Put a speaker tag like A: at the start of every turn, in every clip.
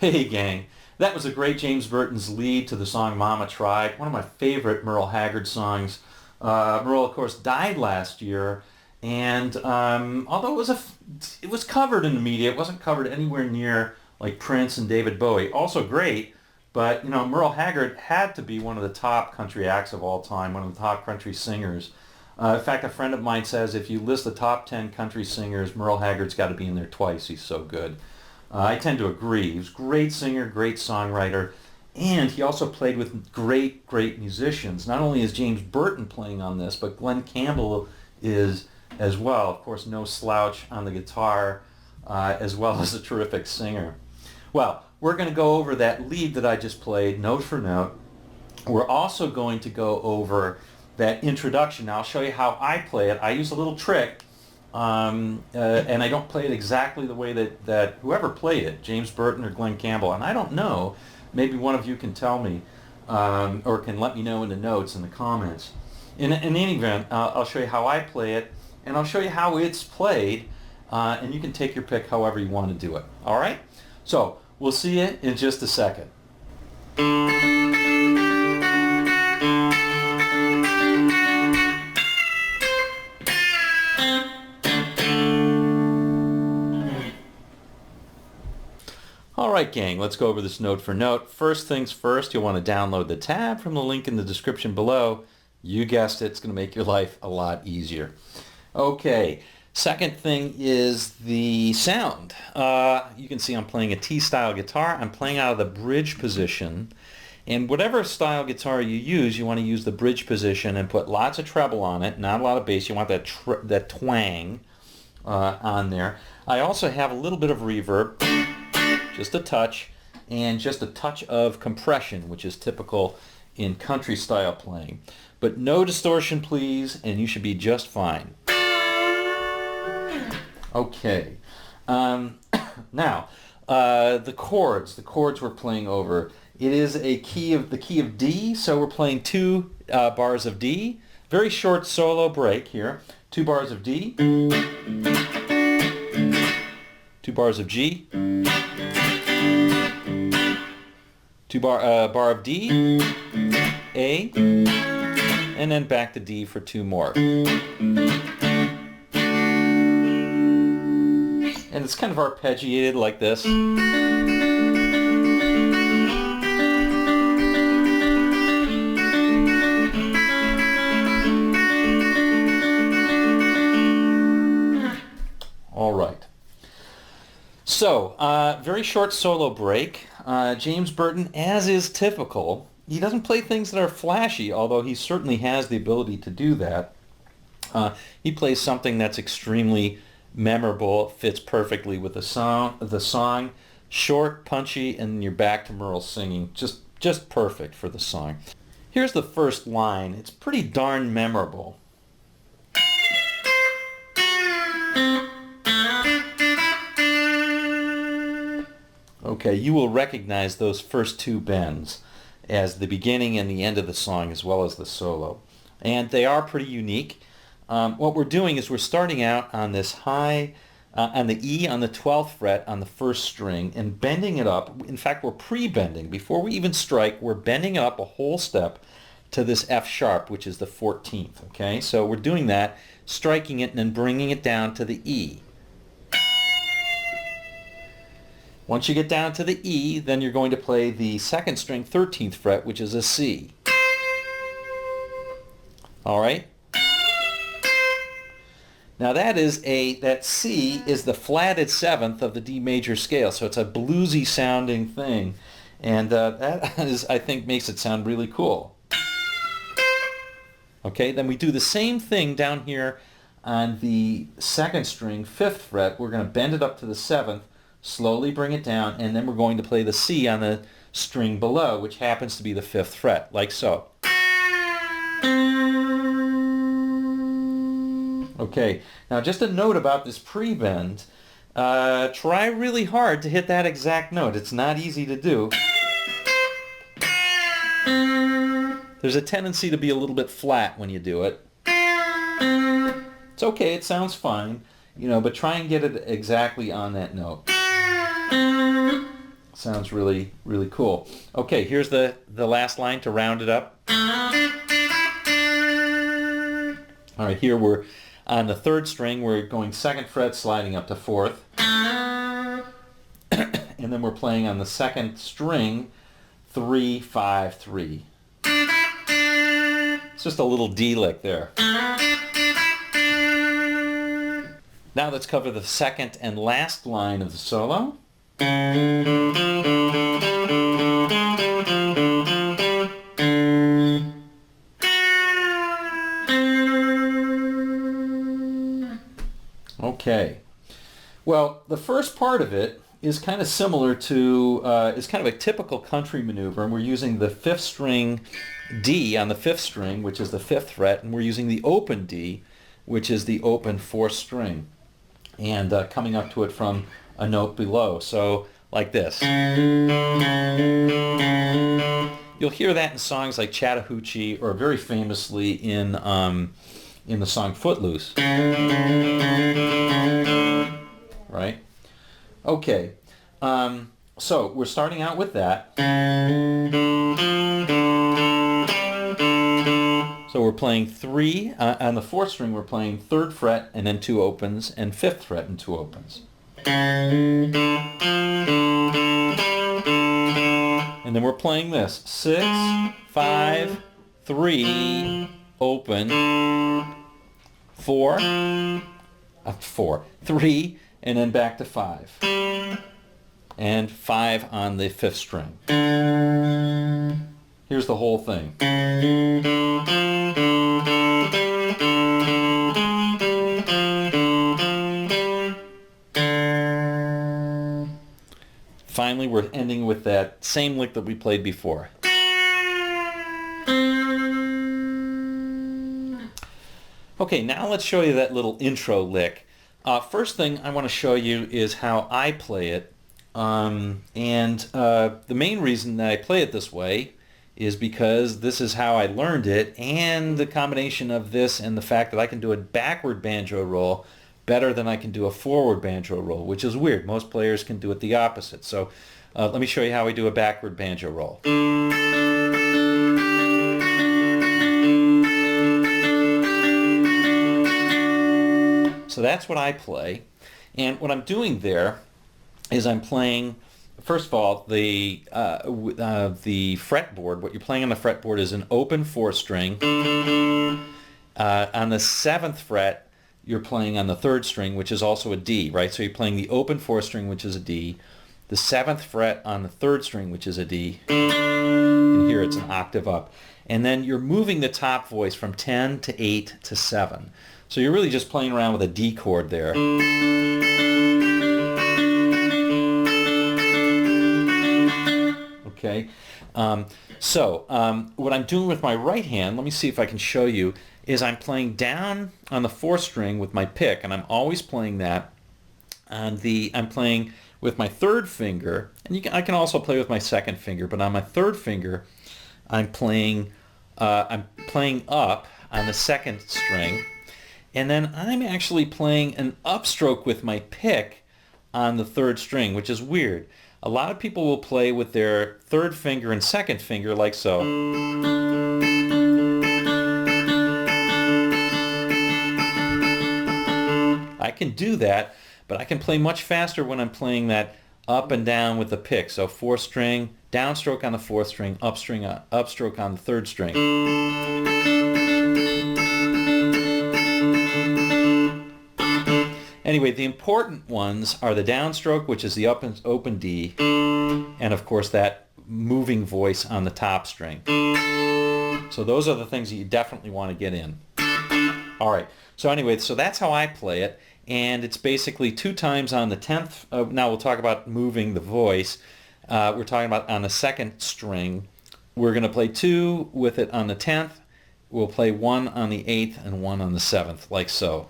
A: Hey gang, that was a great James Burton's lead to the song Mama Tried, one of my favorite Merle Haggard songs. Merle, of course, died last year, and although it was covered in the media, it wasn't covered anywhere near like Prince and David Bowie. Also great, but Merle Haggard had to be one of the top country acts of all time, one of the top country singers. In fact, a friend of mine says if you list the top 10 country singers, Merle Haggard's got to be in there twice. He's so good. I tend to agree. He was a great singer, great songwriter, and he also played with great, great musicians. Not only is James Burton playing on this, but Glen Campbell is as well. Of course, no slouch on the guitar, as well as a terrific singer. Well, we're going to go over that lead that I just played, note for note. We're also going to go over that introduction. Now, I'll show you how I play it. I use a little trick. And I don't play it exactly the way that whoever played it, James Burton or Glen Campbell, and I don't know, maybe one of you can tell me or can let me know in the notes in the comments. In any event, I'll show you how I play it, and I'll show you how it's played, and you can take your pick however you want to do it. All right? So we'll see you in just a second. All right, gang, let's go over this note for note. First things first, you'll want to download the tab from the link in the description below. You guessed it, it's going to make your life a lot easier. Okay, second thing is the sound. You can see I'm playing a T-style guitar. I'm playing out of the bridge position. And whatever style guitar you use, you want to use the bridge position and put lots of treble on it, not a lot of bass. You want that twang on there. I also have a little bit of reverb. Just a touch, and just a touch of compression, which is typical in country style playing. But no distortion, please, and you should be just fine. Okay. Now, the chords we're playing over. It is the key of D, so we're playing 2 bars of D. Very short solo break here. 2 bars of D. 2 bars of G. 2 bar of D, A, and then back to D for 2 more. And it's kind of arpeggiated like this. All right. So, very short solo break. James Burton, as is typical, he doesn't play things that are flashy, although he certainly has the ability to do that. He plays something that's extremely memorable, fits perfectly with the song. Short, punchy, and you're back to Merle singing. Just perfect for the song. Here's the first line. It's pretty darn memorable. Okay, you will recognize those first 2 bends as the beginning and the end of the song, as well as the solo. And they are pretty unique. What we're doing is we're starting out on this high, on the E on the 12th fret on the first string, and bending it up. In fact, we're pre-bending. Before we even strike, we're bending up a whole step to this F sharp, which is the 14th. Okay, so we're doing that, striking it, and then bringing it down to the E. Once you get down to the E, then you're going to play the 2nd string 13th fret, which is a C. All right? Now that C is the flatted 7th of the D major scale, so it's a bluesy sounding thing. And that I think makes it sound really cool. Okay, then we do the same thing down here on the 2nd string 5th fret. We're going to bend it up to the 7th. Slowly bring it down, and then we're going to play the C on the string below, which happens to be the 5th fret, like so. Okay, now just a note about this pre-bend. Try really hard to hit that exact note. It's not easy to do. There's a tendency to be a little bit flat when you do it. It's okay, it sounds fine, but try and get it exactly on that note. Sounds really, really cool. Okay, here's the last line to round it up. All right, here we're on the 3rd string. We're going 2nd fret, sliding up to 4th. And then we're playing on the 2nd string, 3, 5, 3. It's just a little D lick there. Now let's cover the 2nd and last line of the solo. Okay. Well, the first part of it is kind of similar to, it's kind of a typical country maneuver, and we're using the 5th string D on the 5th string, which is the 5th fret, and we're using the open D, which is the open 4th string, and coming up to it from a note below. So like this. You'll hear that in songs like Chattahoochee, or very famously in the song Footloose. Right? Okay. So we're starting out with that. So we're playing 3 on the 4th string. We're playing 3rd fret and then 2 opens, and 5th fret and 2 opens. And then we're playing this 6, 5, 3, open, 4, 3, and then back to 5, and 5 on the 5th string. Here's the whole thing. Finally, we're ending with that same lick that we played before. Okay, now let's show you that little intro lick. First thing I want to show you is how I play it. The main reason that I play it this way is because this is how I learned it, and the combination of this and the fact that I can do a backward banjo roll better than I can do a forward banjo roll, which is weird. Most players can do it the opposite. So let me show you how I do a backward banjo roll. So that's what I play. And what I'm doing there is I'm playing, first of all, the fretboard. What you're playing on the fretboard is an open 4th string. On the 7th fret, you're playing on the 3rd string, which is also a D, right? So you're playing the open 4th string, which is a D, the 7th fret on the 3rd string, which is a D, and here it's an octave up. And then you're moving the top voice from 10 to 8 to 7. So you're really just playing around with a D chord there. Okay, what I'm doing with my right hand, let me see if I can show you, is I'm playing down on the 4th string with my pick, and I'm always playing that. I'm playing with my 3rd finger, and I can also play with my 2nd finger, but on my 3rd finger, I'm playing up on the 2nd string, and then I'm actually playing an upstroke with my pick on the 3rd string, which is weird. A lot of people will play with their 3rd finger and 2nd finger like so. I can do that, but I can play much faster when I'm playing that up and down with the pick. So 4th string, downstroke on the 4th string, upstroke on the 3rd string. Anyway, the important ones are the downstroke, which is the open D, and of course that moving voice on the top string. So those are the things that you definitely want to get in. All right, so anyway, so that's how I play it, and it's basically 2 times on the 10th. Now we'll talk about moving the voice. We're talking about on the 2nd string. We're going to play 2 with it on the 10th. We'll play 1 on the 8th and 1 on the 7th, like so.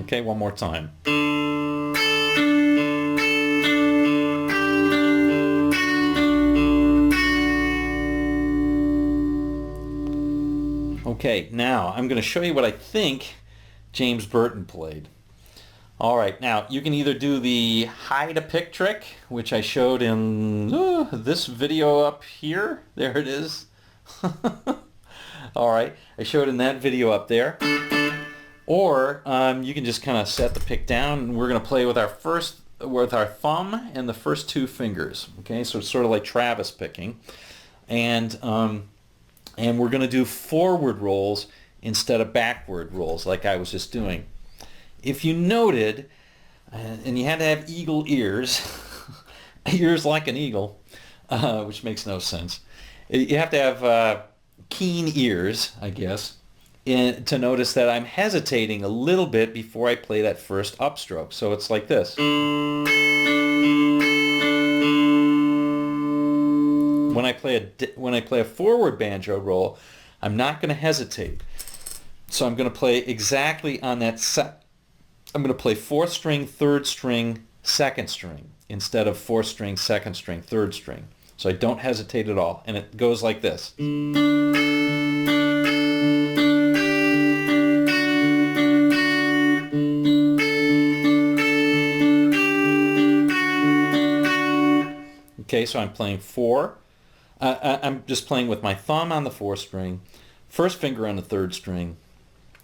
A: Okay, one more time. Okay, now I'm going to show you what I think James Burton played. All right, now you can either do the hide a pick trick, which I showed in this video up here. There it is. All right, I showed in that video up there. Or you can just kind of set the pick down, and we're going to play with our thumb and the first two fingers. Okay, so it's sort of like Travis picking, and we're going to do forward rolls instead of backward rolls like I was just doing. If you noted, and you had to have eagle ears, ears like an eagle, which makes no sense. You have to have keen ears, I guess, to notice that I'm hesitating a little bit before I play that first upstroke. So it's like this. When I play a forward banjo roll, I'm not going to hesitate. So I'm going to play exactly on that I'm going to play 4th string, 3rd string, 2nd string instead of 4th string, 2nd string, 3rd string. So I don't hesitate at all, and it goes like this. Okay, so I'm playing 4. I'm just playing with my thumb on the 4th string, first finger on the 3rd string,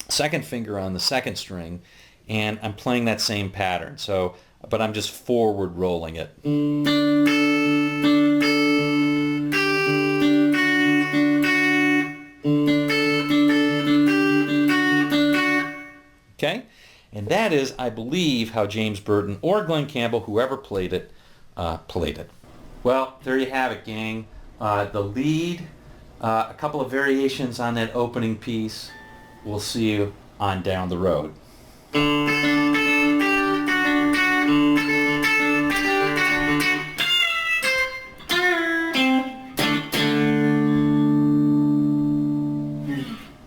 A: second finger on the 2nd string, and I'm playing that same pattern. So, but I'm just forward rolling it. Okay, and that is, I believe, how James Burton or Glen Campbell, whoever played it, played it. Well, there you have it, gang. The lead, a couple of variations on that opening piece. We'll see you on down the road.